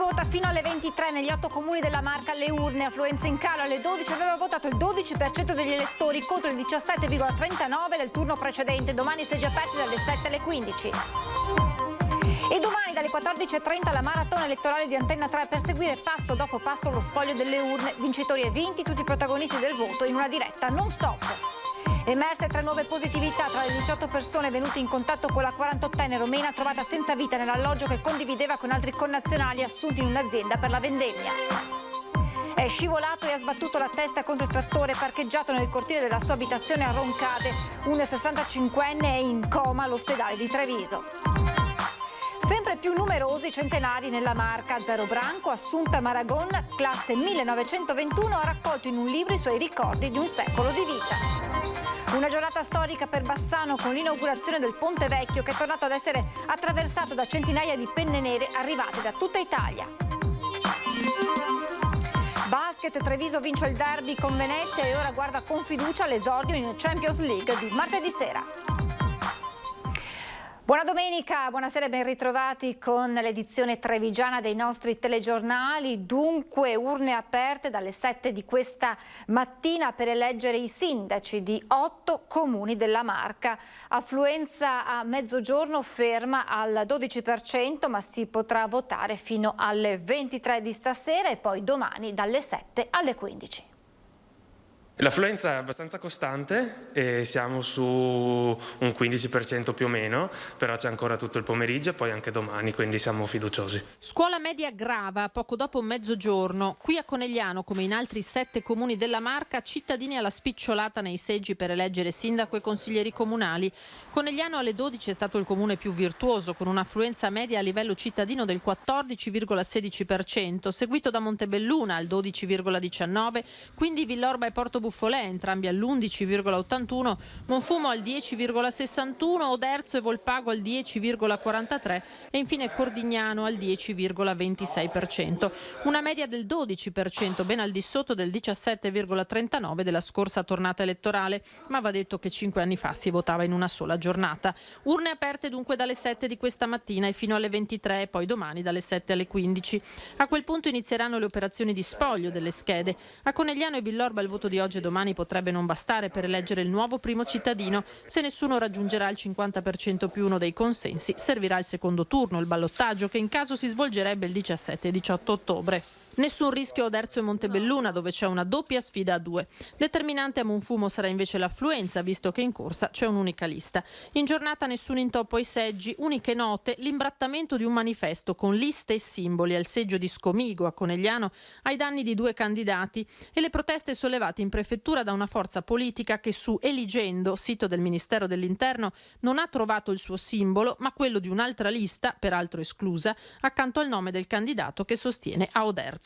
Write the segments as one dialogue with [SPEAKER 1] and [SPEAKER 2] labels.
[SPEAKER 1] vota fino alle 23 negli 8 comuni della Marca alle urne. Affluenza in calo. Alle 12 aveva votato il 12% degli elettori contro il 17,39% del turno precedente. Domani seggi aperti dalle 7 alle 15. E domani dalle 14.30 la maratona elettorale di Antenna 3 per seguire passo dopo passo lo spoglio delle urne, vincitori e vinti, tutti i protagonisti del voto in una diretta non stop. Emerse 3 nuove positività tra le 18 persone venute in contatto con la 48enne romena trovata senza vita nell'alloggio che condivideva con altri connazionali assunti in un'azienda per la vendemmia. È scivolato e ha sbattuto la testa contro il trattore parcheggiato nel cortile della sua abitazione a Roncade. Un 65enne è in coma all'ospedale di Treviso. Sempre più numerosi centenari nella Marca. Zero Branco, Assunta Maragon, classe 1921, ha raccolto in un libro i suoi ricordi di un secolo di vita. Una giornata storica per Bassano con l'inaugurazione del Ponte Vecchio che è tornato ad essere attraversato da centinaia di penne nere arrivate da tutta Italia. Basket, Treviso vince il derby con Venezia e ora guarda con fiducia l'esordio in Champions League di martedì sera. Buona domenica, buonasera e ben ritrovati con l'edizione trevigiana dei nostri telegiornali. Dunque urne aperte dalle 7 di questa mattina per eleggere i sindaci di 8 comuni della Marca. Affluenza a mezzogiorno ferma al 12%, ma si potrà votare fino alle 23 di stasera e poi domani dalle 7 alle 15.
[SPEAKER 2] L'affluenza è abbastanza costante e siamo su un 15% più o meno, però c'è ancora tutto il pomeriggio e poi anche domani, quindi siamo fiduciosi.
[SPEAKER 3] Scuola media Grava, poco dopo mezzogiorno. Qui a Conegliano, come in altri 7 comuni della Marca, cittadini alla spicciolata nei seggi per eleggere sindaco e consiglieri comunali. Conegliano alle 12 è stato il comune più virtuoso, con un'affluenza media a livello cittadino del 14,16%, seguito da Montebelluna al 12,19%, quindi Villorba e Porto Buffolè, entrambi all'11,81%, Monfumo al 10,61%, Oderzo e Volpago al 10,43% e infine Cordignano al 10,26%. Una media del 12%, ben al di sotto del 17,39% della scorsa tornata elettorale, ma va detto che 5 anni fa si votava in una sola giornata. Urne aperte dunque dalle 7 di questa mattina e fino alle 23 e poi domani dalle 7 alle 15. A quel punto inizieranno le operazioni di spoglio delle schede. A Conegliano e Villorba il voto di oggi e domani potrebbe non bastare per eleggere il nuovo primo cittadino. Se nessuno raggiungerà il 50% più uno dei consensi, servirà il secondo turno, il ballottaggio, che in caso si svolgerebbe il 17 e 18 ottobre. Nessun rischio a Oderzo e Montebelluna, dove c'è una doppia sfida a 2. Determinante a Monfumo sarà invece l'affluenza, visto che in corsa c'è un'unica lista. In giornata nessun intoppo ai seggi, uniche note, l'imbrattamento di un manifesto con liste e simboli al seggio di Scomigo a Conegliano ai danni di 2 candidati e le proteste sollevate in prefettura da una forza politica che su Eligendo, sito del Ministero dell'Interno, non ha trovato il suo simbolo, ma quello di un'altra lista, peraltro esclusa, accanto al nome del candidato che sostiene a Oderzo.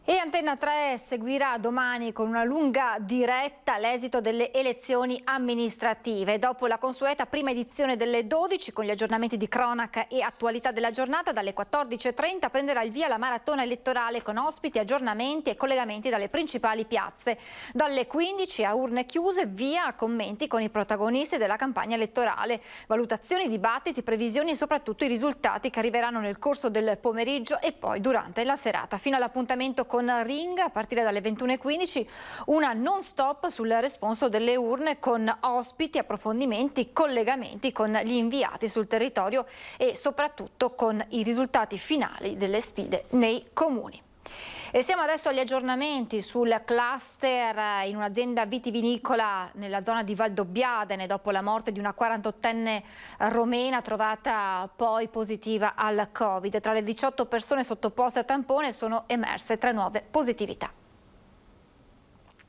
[SPEAKER 1] E Antenna 3 seguirà domani con una lunga diretta l'esito delle elezioni amministrative. Dopo la consueta prima edizione delle 12 con gli aggiornamenti di cronaca e attualità della giornata, dalle 14.30 prenderà il via la maratona elettorale con ospiti, aggiornamenti e collegamenti dalle principali piazze. Dalle 15 a urne chiuse, via a commenti con i protagonisti della campagna elettorale, valutazioni, dibattiti, previsioni e soprattutto i risultati che arriveranno nel corso del pomeriggio e poi durante la serata. Fino all'appuntamento con Ring a partire dalle 21.15, una non stop sul responso delle urne con ospiti, approfondimenti, collegamenti con gli inviati sul territorio e soprattutto con i risultati finali delle sfide nei comuni. E siamo adesso agli aggiornamenti sul cluster in un'azienda vitivinicola nella zona di Valdobbiadene dopo la morte di una 48enne romena trovata poi positiva al Covid. Tra le 18 persone sottoposte a tampone sono emerse 3 nuove positività.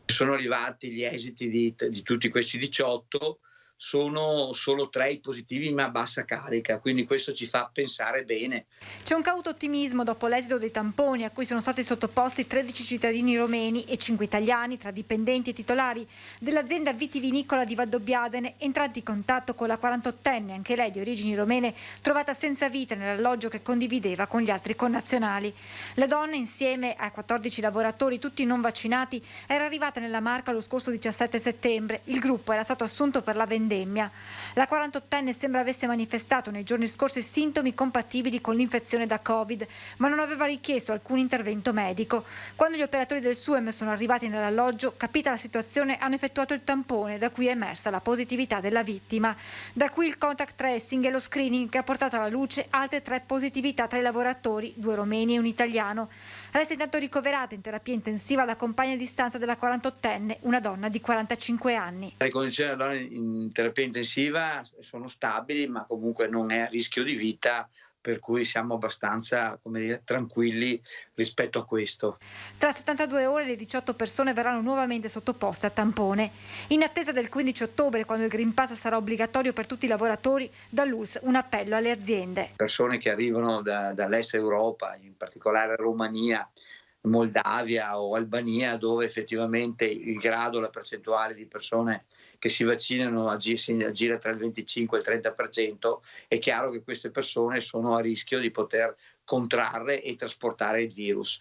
[SPEAKER 4] Sono arrivati gli esiti di tutti questi 18, sono solo 3 i positivi ma a bassa carica, quindi questo ci fa pensare bene.
[SPEAKER 1] C'è un cauto ottimismo dopo l'esito dei tamponi a cui sono stati sottoposti 13 cittadini romeni e 5 italiani tra dipendenti e titolari dell'azienda vitivinicola di Valdobbiadene entrati in contatto con la 48enne, anche lei di origini romene, trovata senza vita nell'alloggio che condivideva con gli altri connazionali. La donna, insieme ai 14 lavoratori tutti non vaccinati, era arrivata nella Marca lo scorso 17 settembre. Il gruppo era stato assunto per la vendemmia vendemmia. La 48enne sembra avesse manifestato nei giorni scorsi sintomi compatibili con l'infezione da Covid, ma non aveva richiesto alcun intervento medico. Quando gli operatori del SUEM sono arrivati nell'alloggio, capita la situazione, hanno effettuato il tampone, da cui è emersa la positività della vittima. Da qui il contact tracing e lo screening che ha portato alla luce altre 3 positività tra i lavoratori, 2 romeni e un italiano. Resta intanto ricoverata in terapia intensiva la compagna di stanza della 48enne, una donna di 45 anni.
[SPEAKER 4] Le condizioni della donna in terapia intensiva sono stabili, ma comunque non è a rischio di vita, per cui siamo abbastanza, tranquilli rispetto a questo.
[SPEAKER 1] Tra 72 ore le 18 persone verranno nuovamente sottoposte a tampone. In attesa del 15 ottobre, quando il Green Pass sarà obbligatorio per tutti i lavoratori, dall'ULSS un appello alle aziende.
[SPEAKER 4] Persone che arrivano dall'est Europa, in particolare Romania, Moldavia o Albania, dove effettivamente il grado, la percentuale di persone che si vaccinano aggira tra il 25 e il 30%, è chiaro che queste persone sono a rischio di poter contrarre e trasportare il virus.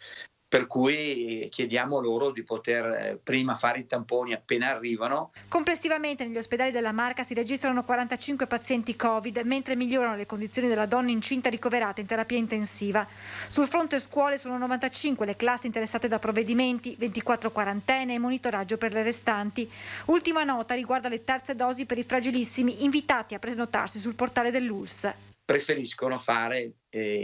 [SPEAKER 4] Per cui chiediamo loro di poter prima fare i tamponi appena arrivano.
[SPEAKER 1] Complessivamente negli ospedali della Marca si registrano 45 pazienti Covid, mentre migliorano le condizioni della donna incinta ricoverata in terapia intensiva. Sul fronte scuole sono 95 le classi interessate da provvedimenti, 24 quarantene e monitoraggio per le restanti. Ultima nota riguarda le terze dosi per i fragilissimi invitati a prenotarsi sul portale dell'ULSS.
[SPEAKER 4] Preferiscono fare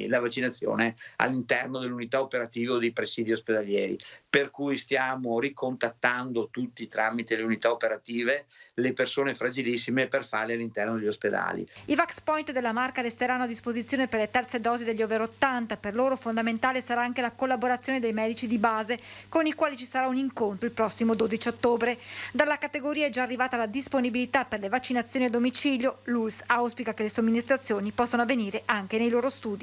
[SPEAKER 4] la vaccinazione all'interno dell'unità operativa o dei presidi ospedalieri, per cui stiamo ricontattando tutti tramite le unità operative le persone fragilissime per farle all'interno degli ospedali.
[SPEAKER 1] I Vax Point della Marca resteranno a disposizione per le terze dosi degli over 80, per loro fondamentale sarà anche la collaborazione dei medici di base, con i quali ci sarà un incontro il prossimo 12 ottobre. Dalla categoria è già arrivata la disponibilità per le vaccinazioni a domicilio, l'ULSS auspica che le somministrazioni possano avvenire anche nei loro studi.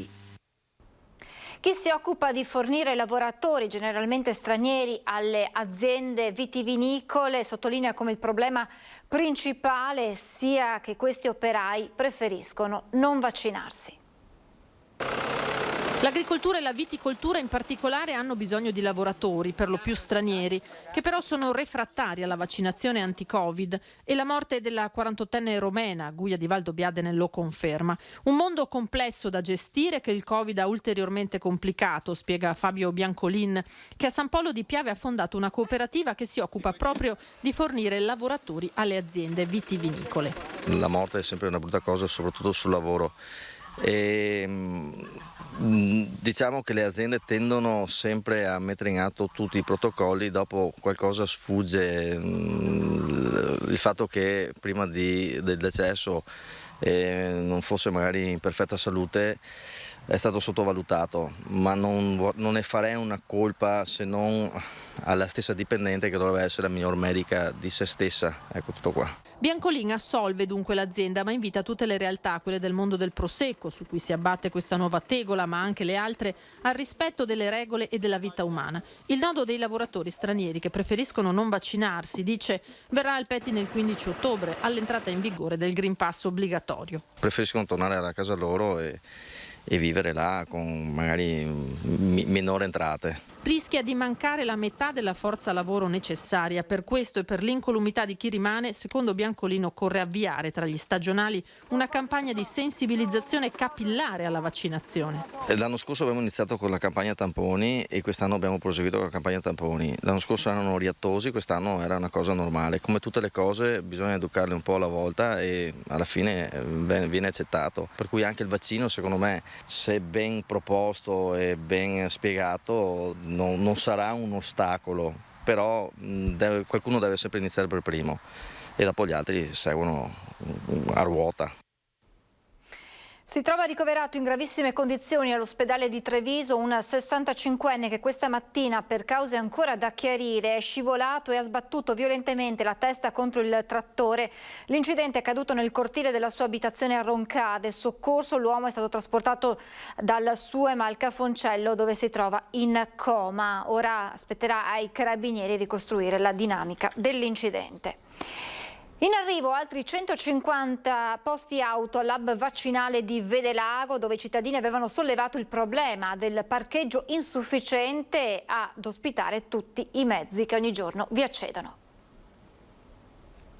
[SPEAKER 1] Chi si occupa di fornire lavoratori, generalmente stranieri, alle aziende vitivinicole sottolinea come il problema principale sia che questi operai preferiscono non vaccinarsi.
[SPEAKER 3] L'agricoltura e la viticoltura in particolare hanno bisogno di lavoratori, per lo più stranieri, che però sono refrattari alla vaccinazione anti-Covid, e la morte della 48enne romena, Guia di Valdobbiadene, lo conferma. Un mondo complesso da gestire che il Covid ha ulteriormente complicato, spiega Fabio Biancolin, che a San Polo di Piave ha fondato una cooperativa che si occupa proprio di fornire lavoratori alle aziende vitivinicole.
[SPEAKER 5] La morte è sempre una brutta cosa, soprattutto sul lavoro. Diciamo che le aziende tendono sempre a mettere in atto tutti i protocolli, dopo qualcosa sfugge, il fatto che prima del decesso non fosse magari in perfetta salute è stato sottovalutato, ma non ne farei una colpa se non alla stessa dipendente, che dovrebbe essere la miglior medica di se stessa. Ecco, tutto qua.
[SPEAKER 3] Biancolin assolve dunque l'azienda, ma invita tutte le realtà, quelle del mondo del prosecco, su cui si abbatte questa nuova tegola, ma anche le altre, al rispetto delle regole e della vita umana. Il nodo dei lavoratori stranieri che preferiscono non vaccinarsi, dice, verrà al pettine il 15 ottobre, all'entrata in vigore del Green Pass obbligatorio.
[SPEAKER 5] Preferiscono tornare alla casa loro e vivere là con magari minore entrate.
[SPEAKER 3] Rischia di mancare la metà della forza lavoro necessaria. Per questo e per l'incolumità di chi rimane, secondo Biancolin occorre avviare tra gli stagionali una campagna di sensibilizzazione capillare alla vaccinazione.
[SPEAKER 5] L'anno scorso abbiamo iniziato con la campagna tamponi e quest'anno abbiamo proseguito con la campagna tamponi. L'anno scorso erano riattosi, quest'anno era una cosa normale. Come tutte le cose bisogna educarle un po' alla volta e alla fine viene accettato. Per cui anche il vaccino, secondo me, se ben proposto e ben spiegato, non sarà un ostacolo, però qualcuno deve sempre iniziare per primo e dopo gli altri seguono a ruota.
[SPEAKER 1] Si trova ricoverato in gravissime condizioni all'ospedale di Treviso un 65enne che questa mattina, per cause ancora da chiarire, è scivolato e ha sbattuto violentemente la testa contro il trattore. L'incidente è caduto nel cortile della sua abitazione a Roncade. Soccorso, l'uomo è stato trasportato dal SUEM al Cafoncello, dove si trova in coma. Ora spetterà ai carabinieri ricostruire la dinamica dell'incidente. In arrivo altri 150 posti auto all'hub vaccinale di Vedelago, dove i cittadini avevano sollevato il problema del parcheggio insufficiente ad ospitare tutti i mezzi che ogni giorno vi accedono.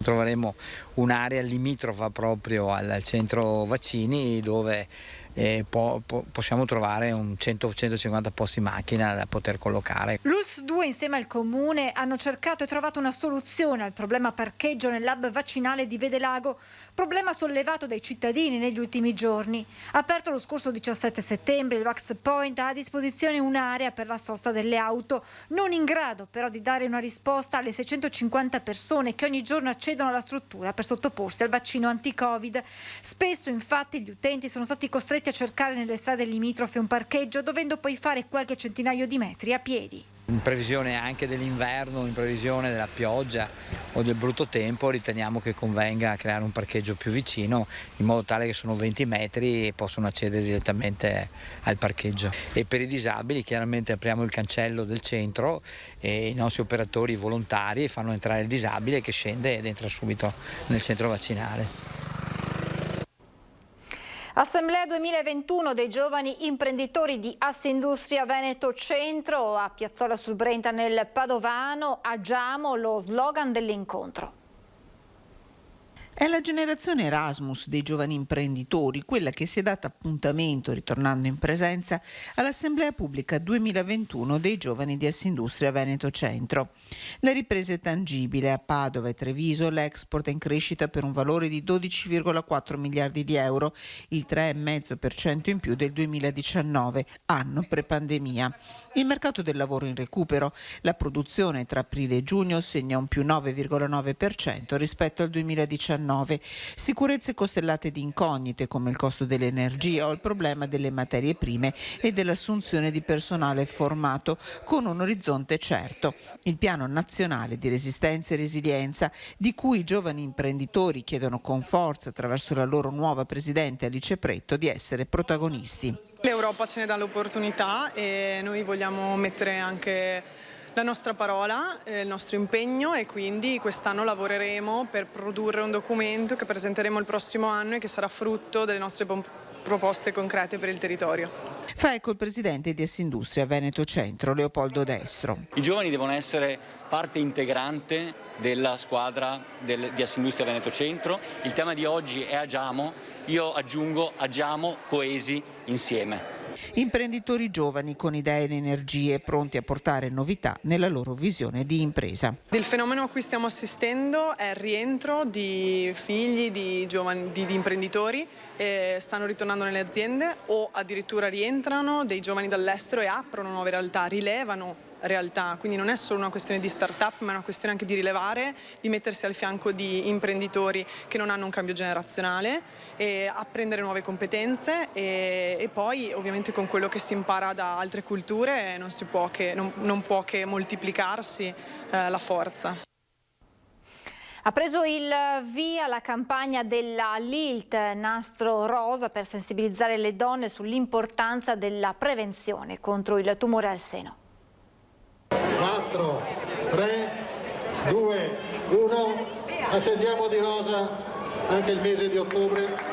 [SPEAKER 6] Troveremo un'area limitrofa proprio al centro vaccini dove possiamo trovare un 100-150 posti macchina da poter collocare.
[SPEAKER 1] L'ULSS 2 insieme al Comune hanno cercato e trovato una soluzione al problema parcheggio nell'hub vaccinale di Vedelago, problema sollevato dai cittadini negli ultimi giorni. Aperto lo scorso 17 settembre, il Vax Point ha a disposizione un'area per la sosta delle auto, non in grado però di dare una risposta alle 650 persone che ogni giorno accedono alla struttura per sottoporsi al vaccino anti-Covid. Spesso infatti gli utenti sono stati costretti a cercare nelle strade limitrofe un parcheggio, dovendo poi fare qualche centinaio di metri a piedi.
[SPEAKER 6] In previsione anche dell'inverno, in previsione della pioggia o del brutto tempo, riteniamo che convenga creare un parcheggio più vicino, in modo tale che sono 20 metri e possono accedere direttamente al parcheggio. E per i disabili chiaramente apriamo il cancello del centro e i nostri operatori volontari fanno entrare il disabile che scende ed entra subito nel centro vaccinale.
[SPEAKER 1] Assemblea 2021 dei giovani imprenditori di Assindustria Veneto Centro a Piazzola sul Brenta nel Padovano. Agiamo, lo slogan dell'incontro.
[SPEAKER 7] È la generazione Erasmus dei giovani imprenditori, quella che si è data appuntamento, ritornando in presenza, all'Assemblea Pubblica 2021 dei giovani di Assindustria Veneto Centro. La ripresa è tangibile. A Padova e Treviso l'export è in crescita per un valore di 12,4 miliardi di euro, il 3,5% in più del 2019, anno pre-pandemia. Il mercato del lavoro in recupero. La produzione tra aprile e giugno segna un più 9,9% rispetto al 2019. Sicurezze costellate di incognite come il costo dell'energia o il problema delle materie prime e dell'assunzione di personale formato con un orizzonte certo. Il piano nazionale di resistenza e resilienza di cui i giovani imprenditori chiedono con forza attraverso la loro nuova presidente Alice Pretto di essere protagonisti.
[SPEAKER 8] L'Europa ce ne dà l'opportunità e noi vogliamo mettere anche la nostra parola, il nostro impegno, e quindi quest'anno lavoreremo per produrre un documento che presenteremo il prossimo anno e che sarà frutto delle nostre proposte concrete per il territorio.
[SPEAKER 7] Fa eco il presidente di Assindustria Veneto Centro, Leopoldo Destro.
[SPEAKER 9] I giovani devono essere parte integrante della squadra di Assindustria Veneto Centro. Il tema di oggi è Agiamo, io aggiungo agiamo coesi insieme.
[SPEAKER 7] Imprenditori giovani con idee ed energie pronti a portare novità nella loro visione di impresa.
[SPEAKER 8] Il fenomeno a cui stiamo assistendo è il rientro di figli di giovani, di imprenditori, stanno ritornando nelle aziende o addirittura rientrano dei giovani dall'estero e aprono nuove realtà, rilevano realtà, quindi non è solo una questione di start-up, ma è una questione anche di rilevare, di mettersi al fianco di imprenditori che non hanno un cambio generazionale, e apprendere nuove competenze e poi ovviamente con quello che si impara da altre culture non può che moltiplicarsi la forza.
[SPEAKER 1] Ha preso il via la campagna della LILT Nastro Rosa per sensibilizzare le donne sull'importanza della prevenzione contro il tumore al seno.
[SPEAKER 10] 4, 3, 2, 1, accendiamo di rosa anche il mese di ottobre.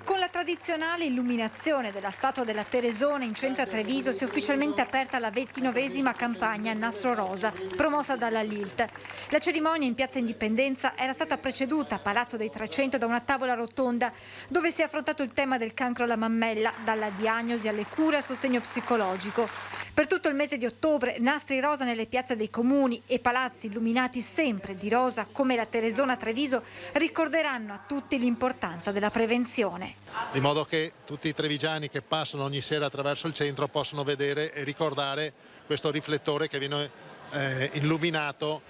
[SPEAKER 1] Con la tradizionale illuminazione della statua della Teresona in centro a Treviso si è ufficialmente aperta la 29esima campagna Nastro Rosa, promossa dalla LILT. La cerimonia in Piazza Indipendenza era stata preceduta a Palazzo dei 300 da una tavola rotonda dove si è affrontato il tema del cancro alla mammella, dalla diagnosi alle cure al sostegno psicologico. Per tutto il mese di ottobre, nastri rosa nelle piazze dei comuni e palazzi illuminati sempre di rosa come la Teresona a Treviso ricorderanno a tutti l'importanza della prevenzione.
[SPEAKER 10] In modo che tutti i trevigiani che passano ogni sera attraverso il centro possono vedere e ricordare questo riflettore che viene illuminato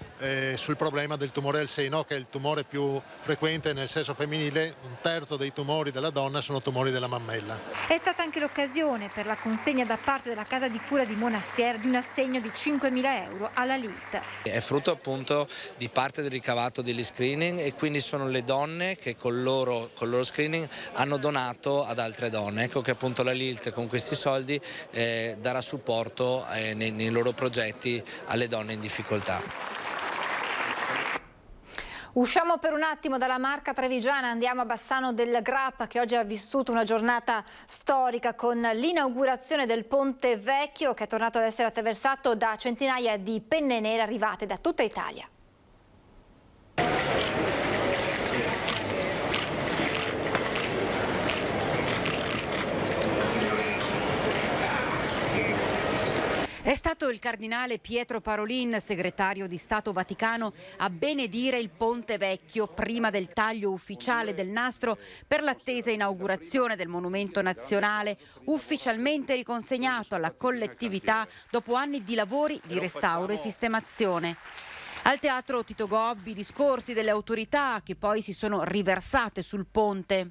[SPEAKER 10] sul problema del tumore al seno, che è il tumore più frequente nel sesso femminile. Un terzo dei tumori della donna sono tumori della mammella.
[SPEAKER 1] È stata anche l'occasione per la consegna da parte della casa di cura di Monastier di un assegno di 5.000 euro alla LILT.
[SPEAKER 11] È frutto appunto di parte del ricavato degli screening, e quindi sono le donne che col loro screening hanno donato ad altre donne. Ecco che appunto la LILT con questi soldi darà supporto nei loro progetti alle donne in difficoltà.
[SPEAKER 1] Usciamo per un attimo dalla Marca trevigiana, andiamo a Bassano del Grappa, che oggi ha vissuto una giornata storica con l'inaugurazione del Ponte Vecchio, che è tornato ad essere attraversato da centinaia di penne nere arrivate da tutta Italia.
[SPEAKER 12] È stato il cardinale Pietro Parolin, segretario di Stato Vaticano, a benedire il Ponte Vecchio prima del taglio ufficiale del nastro per l'attesa inaugurazione del monumento nazionale, ufficialmente riconsegnato alla collettività dopo anni di lavori di restauro e sistemazione. Al teatro Tito Gobbi discorsi delle autorità che poi si sono riversate sul ponte.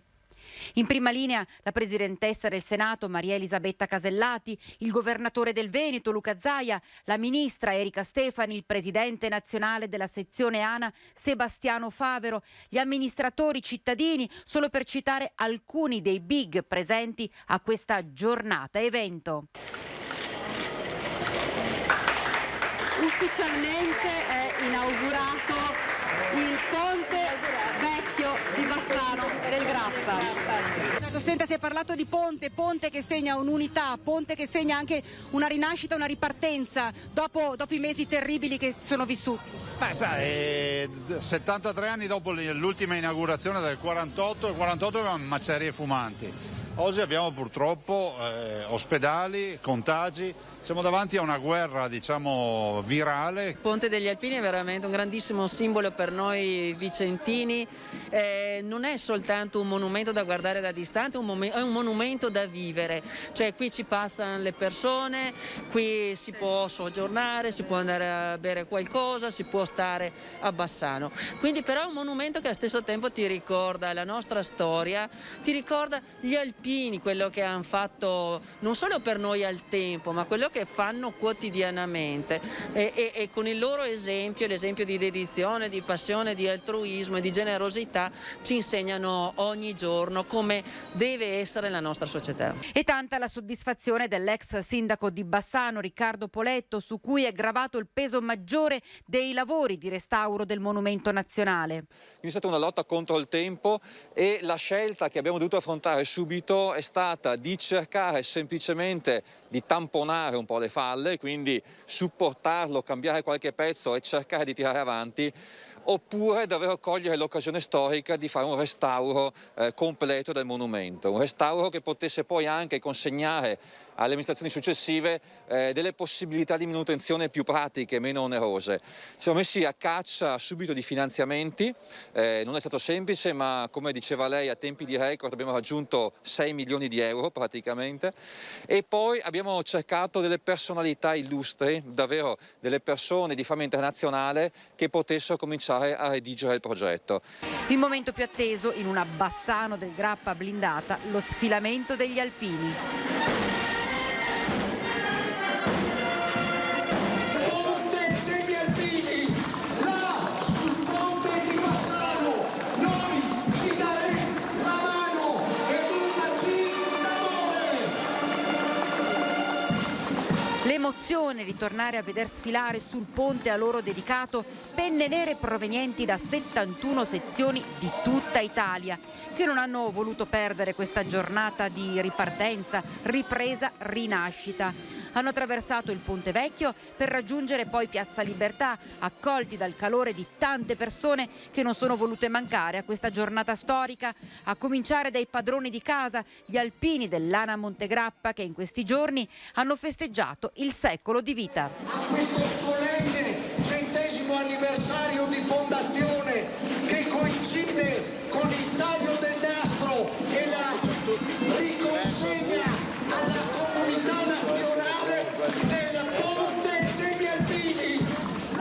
[SPEAKER 12] In prima linea la presidentessa del Senato Maria Elisabetta Casellati, il governatore del Veneto Luca Zaia, la ministra Erika Stefani, il presidente nazionale della sezione ANA Sebastiano Favero, gli amministratori cittadini, solo per citare alcuni dei big presenti a questa giornata evento.
[SPEAKER 13] Ufficialmente è inaugurato il Ponte Vecchio di Bassano del Grappa.
[SPEAKER 12] Senta, si è parlato di ponte che segna un'unità, ponte che segna anche una rinascita, una ripartenza dopo i mesi terribili che si sono vissuti.
[SPEAKER 14] Beh, sai, 73 anni dopo l'ultima inaugurazione del 48, il 48 avevamo macerie fumanti. Oggi abbiamo purtroppo ospedali, contagi, siamo davanti a una guerra, diciamo, virale.
[SPEAKER 15] Il Ponte degli Alpini è veramente un grandissimo simbolo per noi vicentini, non è soltanto un monumento da guardare da distante, è un monumento da vivere, cioè qui ci passano le persone, qui si può soggiornare, si può andare a bere qualcosa, si può stare a Bassano. Quindi però è un monumento che allo stesso tempo ti ricorda la nostra storia, ti ricorda gli alpini, quello che hanno fatto non solo per noi al tempo, ma quello che fanno quotidianamente e con il loro esempio, l'esempio di dedizione, di passione, di altruismo e di generosità ci insegnano ogni giorno come deve essere la nostra società.
[SPEAKER 12] E tanta la soddisfazione dell'ex sindaco di Bassano Riccardo Poletto, su cui è gravato il peso maggiore dei lavori di restauro del monumento nazionale.
[SPEAKER 16] È stata una lotta contro il tempo e la scelta che abbiamo dovuto affrontare subito è stata di cercare semplicemente di tamponare un po' le falle, quindi supportarlo, cambiare qualche pezzo e cercare di tirare avanti, oppure davvero cogliere l'occasione storica di fare un restauro completo del monumento, un restauro che potesse poi anche consegnare alle amministrazioni successive delle possibilità di manutenzione più pratiche, meno onerose. Siamo messi a caccia subito di finanziamenti, non è stato semplice, ma come diceva lei a tempi di record abbiamo raggiunto 6 milioni di euro praticamente, e poi abbiamo cercato delle personalità illustri, davvero delle persone di fama internazionale che potessero cominciare a redigere il progetto.
[SPEAKER 12] Il momento più atteso in una Bassano del Grappa blindata, lo sfilamento degli alpini. L'emozione di tornare a veder sfilare sul ponte a loro dedicato penne nere provenienti da 71 sezioni di tutta Italia, che non hanno voluto perdere questa giornata di ripartenza, ripresa, rinascita. Hanno attraversato il Ponte Vecchio per raggiungere poi Piazza Libertà, accolti dal calore di tante persone che non sono volute mancare a questa giornata storica, a cominciare dai padroni di casa, gli alpini dell'Ana Montegrappa, che in questi giorni hanno festeggiato il secolo di vita.
[SPEAKER 17] A questo solenne 100° anniversario di fondazione, che coincide con il taglio del nastro e la riconsegna alla comunità nazionale del Ponte degli Alpini.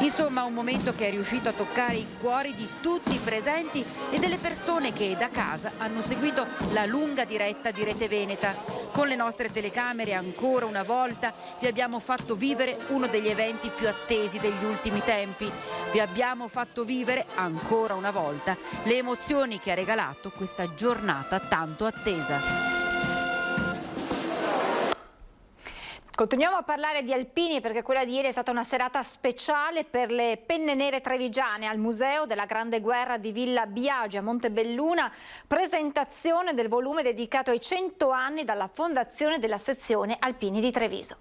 [SPEAKER 12] Insomma, un momento che è riuscito a toccare i cuori di tutti i presenti e delle persone che da casa hanno seguito la lunga diretta di Rete Veneta. Con le nostre telecamere ancora una volta vi abbiamo fatto vivere uno degli eventi più attesi degli ultimi tempi. Vi abbiamo fatto vivere ancora una volta le emozioni che ha regalato questa giornata tanto attesa.
[SPEAKER 1] Continuiamo a parlare di alpini perché quella di ieri è stata una serata speciale per le penne nere trevigiane al Museo della Grande Guerra di Villa Biagi a Montebelluna, presentazione del volume dedicato ai 100 anni dalla fondazione della sezione Alpini di Treviso.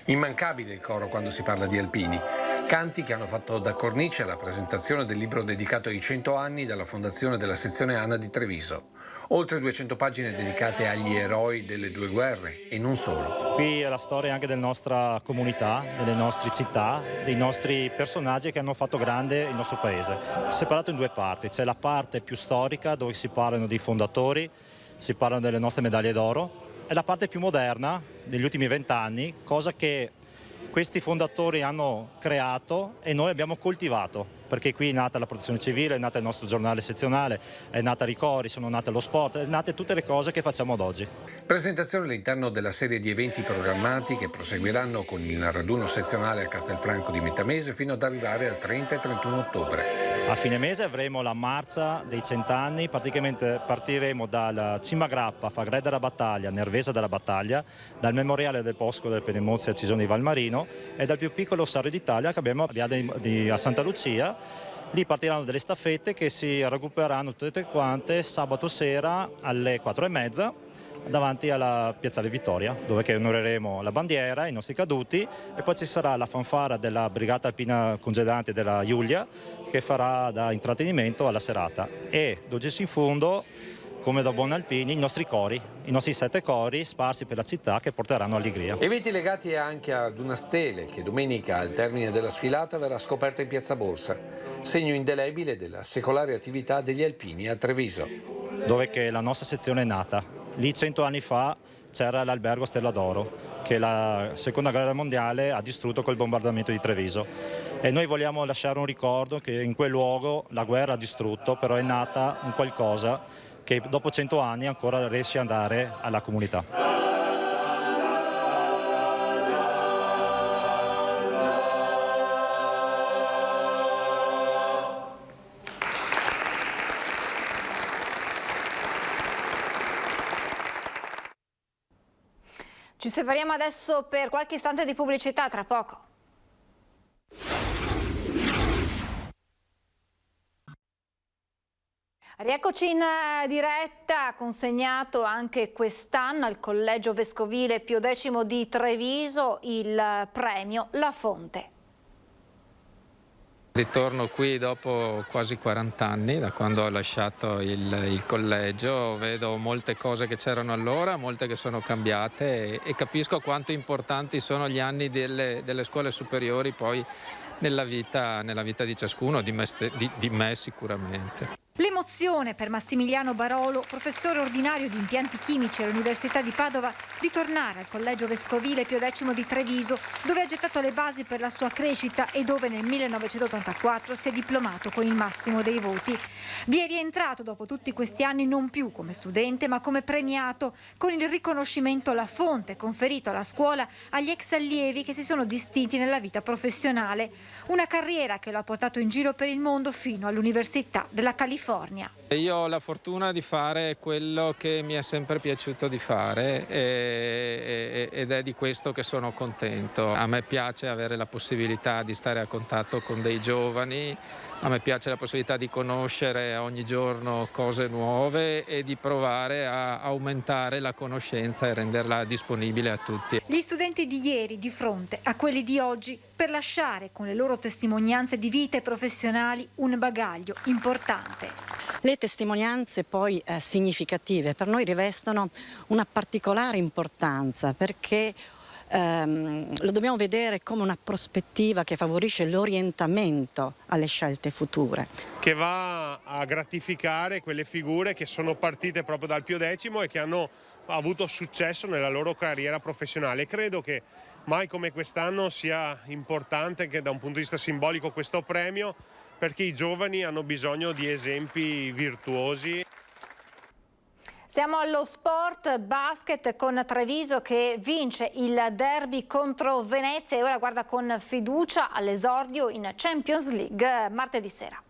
[SPEAKER 18] Immancabile il coro quando si parla di alpini. Canti che hanno fatto da cornice alla presentazione del libro dedicato ai 100 anni dalla fondazione della sezione ANA di Treviso. Oltre 200 pagine dedicate agli eroi delle due guerre e non solo.
[SPEAKER 19] Qui è la storia anche della nostra comunità, delle nostre città, dei nostri personaggi che hanno fatto grande il nostro paese. Separato in due parti, c'è la parte più storica dove si parlano dei fondatori, si parlano delle nostre medaglie d'oro, e la parte più moderna degli ultimi 20 anni, cosa che questi fondatori hanno creato e noi abbiamo coltivato, perché qui è nata la protezione civile, è nato il nostro giornale sezionale, è nata Ricori, sono nate lo sport, è nate tutte le cose che facciamo ad oggi.
[SPEAKER 18] Presentazione all'interno della serie di eventi programmati che proseguiranno con il raduno sezionale a Castelfranco di metà mese fino ad arrivare al 30 e 31 ottobre.
[SPEAKER 19] A fine mese avremo la marcia dei 100 anni, praticamente partiremo dal Cimagrappa, Fagre della Battaglia, Nervesa della Battaglia, dal Memoriale del Bosco del Penemozzi a Cisone di Valmarino e dal più piccolo Sarrio d'Italia che abbiamo a Santa Lucia. Lì partiranno delle staffette che si raggrupperanno tutte quante sabato sera alle 4:30 davanti alla Piazzale Vittoria, dove che onoreremo la bandiera, i nostri caduti, e poi ci sarà la fanfara della Brigata Alpina Congedante della Giulia che farà da intrattenimento alla serata. E doggi in fondo, come da buoni alpini, i nostri cori, i nostri 7 cori sparsi per la città che porteranno allegria.
[SPEAKER 18] Eventi legati anche ad una stele che domenica al termine della sfilata verrà scoperta in Piazza Borsa, segno indelebile della secolare attività degli alpini a Treviso.
[SPEAKER 19] Dove che la nostra sezione è nata. Lì 100 anni fa c'era l'albergo Stella d'Oro che la seconda guerra mondiale ha distrutto col bombardamento di Treviso, e noi vogliamo lasciare un ricordo che in quel luogo la guerra ha distrutto, però è nata un qualcosa che dopo 100 anni ancora riesce ad andare alla comunità.
[SPEAKER 1] Ci separiamo adesso per qualche istante di pubblicità, tra poco. Rieccoci in diretta, consegnato anche quest'anno al Collegio Vescovile Pio X di Treviso il premio La Fonte.
[SPEAKER 20] Ritorno qui dopo quasi 40 anni, da quando ho lasciato il collegio. Vedo molte cose che c'erano allora, molte che sono cambiate e capisco quanto importanti sono gli anni delle scuole superiori poi nella vita di ciascuno, di me sicuramente.
[SPEAKER 1] L'emozione per Massimiliano Barolo, professore ordinario di impianti chimici all'Università di Padova, di tornare al Collegio Vescovile Pio X di Treviso, dove ha gettato le basi per la sua crescita e dove nel 1984 si è diplomato con il massimo dei voti. Vi è rientrato dopo tutti questi anni non più come studente ma come premiato, con il riconoscimento La Fonte conferito alla scuola agli ex allievi che si sono distinti nella vita professionale. Una carriera che lo ha portato in giro per il mondo fino all'Università della California.
[SPEAKER 20] Io ho la fortuna di fare quello che mi è sempre piaciuto di fare ed è di questo che sono contento. A me piace avere la possibilità di stare a contatto con dei giovani, a me piace la possibilità di conoscere ogni giorno cose nuove e di provare a aumentare la conoscenza e renderla disponibile a tutti.
[SPEAKER 1] Gli studenti di ieri di fronte a quelli di oggi per lasciare con le loro testimonianze di vita e professionali un bagaglio importante.
[SPEAKER 21] Le testimonianze poi significative per noi rivestono una particolare importanza perché lo dobbiamo vedere come una prospettiva che favorisce l'orientamento alle scelte future.
[SPEAKER 22] Che va a gratificare quelle figure che sono partite proprio dal Pio X e che hanno avuto successo nella loro carriera professionale. Credo che mai come quest'anno sia importante che da un punto di vista simbolico questo premio, perché i giovani hanno bisogno di esempi virtuosi.
[SPEAKER 1] Siamo allo sport, basket con Treviso che vince il derby contro Venezia e ora guarda con fiducia all'esordio in Champions League martedì sera.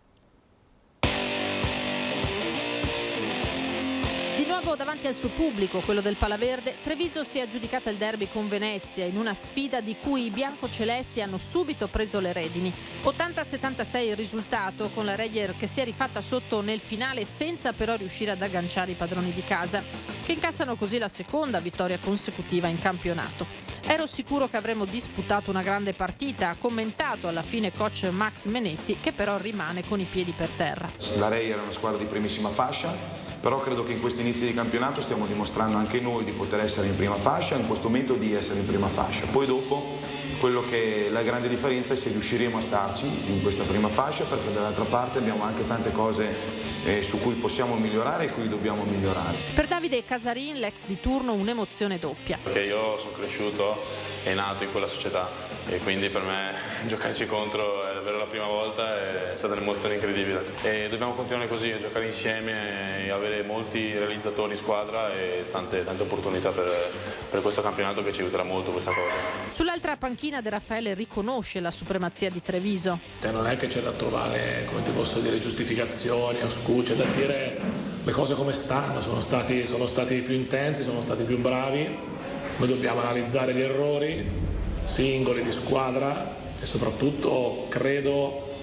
[SPEAKER 3] Di nuovo Nuovo davanti al suo pubblico, quello del Palaverde, Treviso si è aggiudicata il derby con Venezia in una sfida di cui i biancocelesti hanno subito preso le redini. 80-76 il risultato, con la Reyer che si è rifatta sotto nel finale senza però riuscire ad agganciare i padroni di casa, che incassano così la seconda vittoria consecutiva in campionato. Ero sicuro che avremmo disputato una grande partita, ha commentato alla fine coach Max Menetti, che però rimane con i piedi per terra.
[SPEAKER 2] La Reyer è una squadra di primissima fascia, però credo che in questi inizi di campionato stiamo dimostrando anche noi di poter essere in prima fascia, in questo momento di essere in prima fascia. Poi dopo quello che la grande differenza è se riusciremo a starci in questa prima fascia, perché dall'altra parte abbiamo anche tante cose su cui possiamo migliorare e cui dobbiamo migliorare.
[SPEAKER 3] Per Davide Casarin, l'ex di turno, un'emozione doppia.
[SPEAKER 4] Perché io sono cresciuto e nato in quella società e quindi per me giocarci contro è davvero la prima volta, è stata un'emozione incredibile e dobbiamo continuare così, a giocare insieme e avere molti realizzatori in squadra e tante opportunità per questo campionato che ci aiuterà molto questa cosa.
[SPEAKER 3] Sull'altra panchina De Raffaele riconosce la supremazia di Treviso.
[SPEAKER 23] Non è che c'è da trovare, come ti posso dire, giustificazioni o scuse, da dire le cose come stanno, sono stati più intensi, sono stati più bravi, noi dobbiamo analizzare gli errori singoli di squadra e soprattutto credo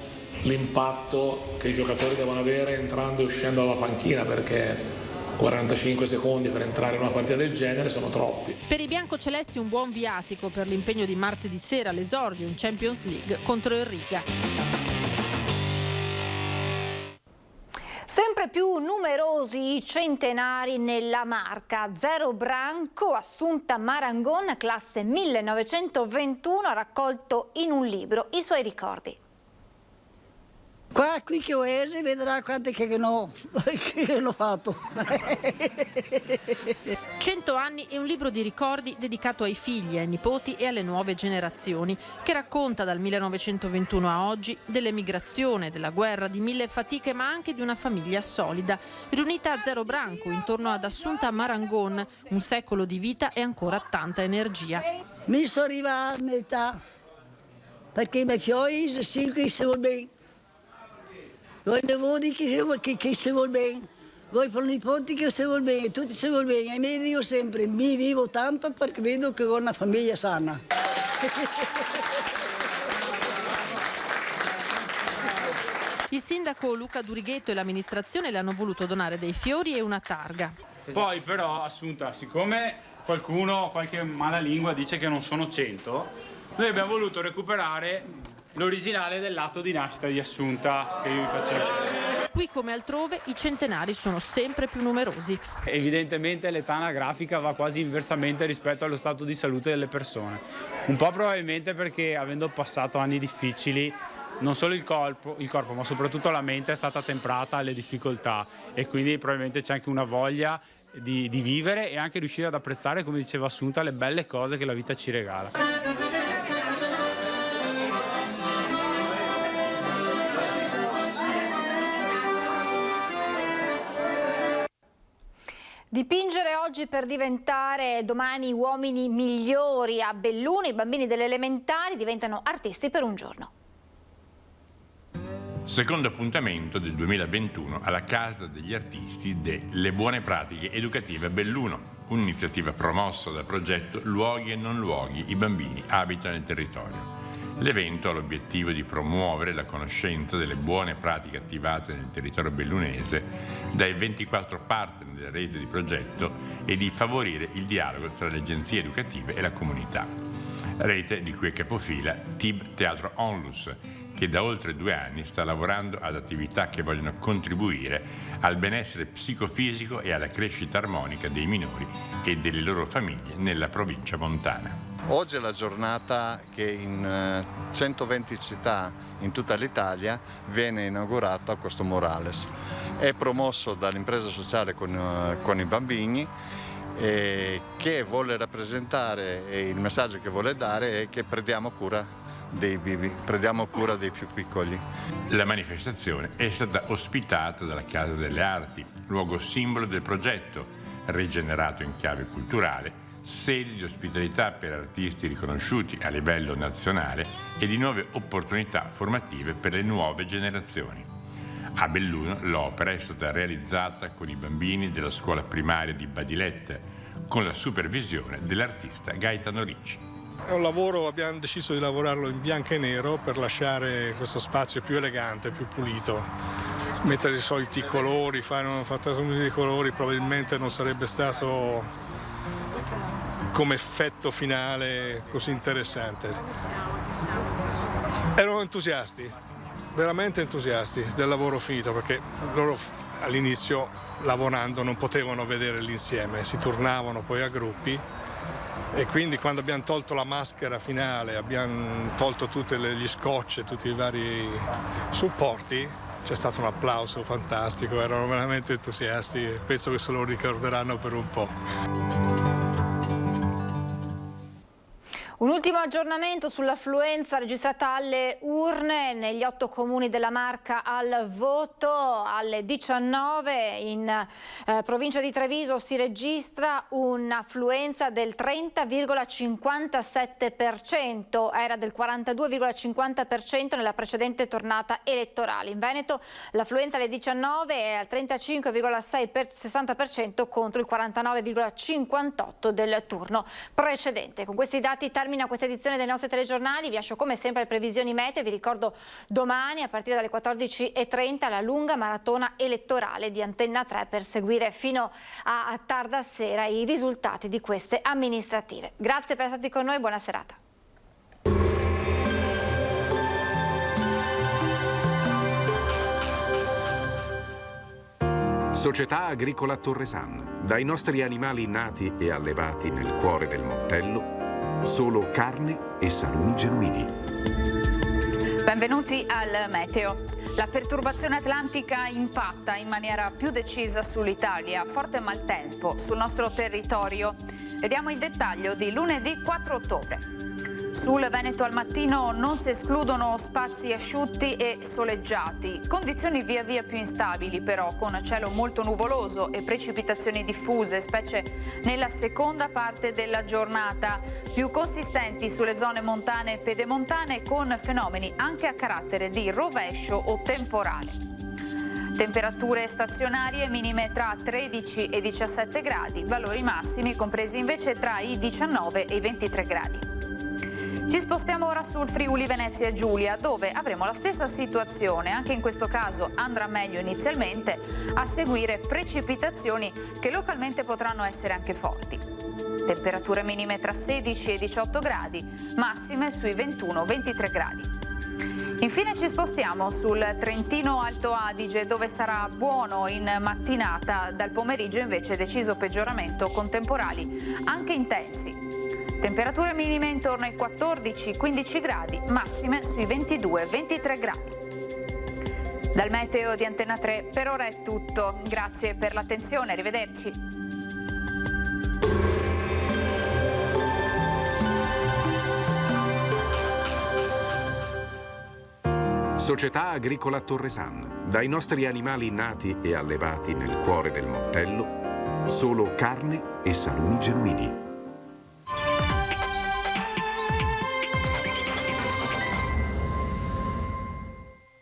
[SPEAKER 23] l'impatto che i giocatori devono avere entrando e uscendo dalla panchina, perché 45 secondi per entrare in una partita del genere sono troppi.
[SPEAKER 3] Per i biancocelesti un buon viatico per l'impegno di martedì sera all'esordio in Champions League contro il Riga.
[SPEAKER 1] Sempre più numerosi i centenari nella Marca. Zero Branco, Assunta Marangon, classe 1921, ha raccolto in un libro i suoi ricordi.
[SPEAKER 24] Qui che Oese vedrà quante che no, che l'ho fatto.
[SPEAKER 3] 100 anni e un libro di ricordi dedicato ai figli, ai nipoti e alle nuove generazioni, che racconta dal 1921 a oggi dell'emigrazione, della guerra, di mille fatiche, ma anche di una famiglia solida, riunita a Zero Branco intorno ad Assunta Marangon, un secolo di vita e ancora tanta energia.
[SPEAKER 24] Mi sono arrivata a metà, perché i miei figli sono bene. Voi nipoti che si vuol bene, voi per nipoti che si vuol bene, tutti si vuol bene. E mi dico sempre, mi vivo tanto perché vedo che ho una famiglia sana.
[SPEAKER 3] Il sindaco Luca Durighetto e l'amministrazione le hanno voluto donare dei fiori e una targa.
[SPEAKER 25] Poi però, Assunta, siccome qualche malalingua dice che non sono 100, noi abbiamo voluto recuperare l'originale dell'atto di nascita di Assunta che io vi facevo.
[SPEAKER 3] Qui come altrove i centenari sono sempre più numerosi.
[SPEAKER 25] Evidentemente l'età anagrafica va quasi inversamente rispetto allo stato di salute delle persone. Un po' probabilmente perché avendo passato anni difficili non solo il corpo, ma soprattutto la mente è stata temprata alle difficoltà e quindi probabilmente c'è anche una voglia di vivere e anche riuscire ad apprezzare, come diceva Assunta, le belle cose che la vita ci regala.
[SPEAKER 1] Dipingere oggi per diventare domani uomini migliori. A Belluno i bambini delle elementari diventano artisti per un giorno.
[SPEAKER 26] Secondo appuntamento del 2021 alla Casa degli Artisti delle Buone Pratiche Educative a Belluno, un'iniziativa promossa dal progetto Luoghi e non luoghi, i bambini abitano il territorio. L'evento ha l'obiettivo di promuovere la conoscenza delle buone pratiche attivate nel territorio bellunese dai 24 partner della rete di progetto e di favorire il dialogo tra le agenzie educative e la comunità. Rete di cui è capofila TIB Teatro Onlus, che da oltre 2 anni sta lavorando ad attività che vogliono contribuire al benessere psicofisico e alla crescita armonica dei minori e delle loro famiglie nella provincia montana.
[SPEAKER 27] Oggi è la giornata che in 120 città in tutta l'Italia viene inaugurata questo murales. È promosso dall'impresa sociale con i bambini che vuole rappresentare, e il messaggio che vuole dare è che prendiamo cura dei bimbi, prendiamo cura dei più piccoli.
[SPEAKER 26] La manifestazione è stata ospitata dalla Casa delle Arti, luogo simbolo del progetto, rigenerato in chiave culturale, sede di ospitalità per artisti riconosciuti a livello nazionale e di nuove opportunità formative per le nuove generazioni. A Belluno l'opera è stata realizzata con i bambini della scuola primaria di Badilette, con la supervisione dell'artista Gaetano Ricci.
[SPEAKER 5] È un lavoro, abbiamo deciso di lavorarlo in bianco e nero per lasciare questo spazio più elegante, più pulito. Mettere i soliti colori, fare un fantasma di colori probabilmente non sarebbe stato come effetto finale così interessante. Erano entusiasti, veramente entusiasti del lavoro finito, perché loro all'inizio lavorando non potevano vedere l'insieme, si turnavano poi a gruppi e quindi quando abbiamo tolto la maschera finale, abbiamo tolto tutti gli scotch, tutti i vari supporti, c'è stato un applauso fantastico, erano veramente entusiasti e penso che se lo ricorderanno per un po'.
[SPEAKER 1] Un ultimo aggiornamento sull'affluenza registrata alle urne negli 8 comuni della Marca al voto. Alle 19 in provincia di Treviso si registra un'affluenza del 30,57%, era del 42,50% nella precedente tornata elettorale. In Veneto l'affluenza alle 19 è al 35,60% contro il 49,58% del turno precedente. Con questi dati termina questa edizione dei nostri telegiornali. Vi lascio come sempre le previsioni meteo. Vi ricordo domani a partire dalle 14:30 la lunga maratona elettorale di Antenna 3 per seguire fino a tarda sera i risultati di queste amministrative. Grazie per essere stati con noi, buona serata.
[SPEAKER 6] Società Agricola Torresan. Dai nostri animali nati e allevati nel cuore del Montello, solo carne e salumi genuini.
[SPEAKER 7] Benvenuti al meteo. La perturbazione atlantica impatta in maniera più decisa sull'Italia, forte maltempo sul nostro territorio. Vediamo il dettaglio di lunedì 4 ottobre. Sul Veneto al mattino non si escludono spazi asciutti e soleggiati, condizioni via via più instabili però, con cielo molto nuvoloso e precipitazioni diffuse, specie nella seconda parte della giornata, più consistenti sulle zone montane e pedemontane, con fenomeni anche a carattere di rovescio o temporale. Temperature stazionarie minime tra 13 e 17 gradi, valori massimi compresi invece tra i 19 e i 23 gradi. Ci spostiamo ora sul Friuli Venezia Giulia, dove avremo la stessa situazione. Anche in questo caso andrà meglio inizialmente, a seguire precipitazioni che localmente potranno essere anche forti. Temperature minime tra 16 e 18 gradi, massime sui 21-23 gradi. Infine ci spostiamo sul Trentino Alto Adige, dove sarà buono in mattinata, dal pomeriggio invece deciso peggioramento con temporali anche intensi. Temperature minime intorno ai 14-15 gradi, massime sui 22-23 gradi. Dal meteo di Antenna 3 per ora è tutto. Grazie per l'attenzione, arrivederci.
[SPEAKER 6] Società Agricola Torresan. Dai nostri animali nati e allevati nel cuore del Montello, solo carne e salumi genuini.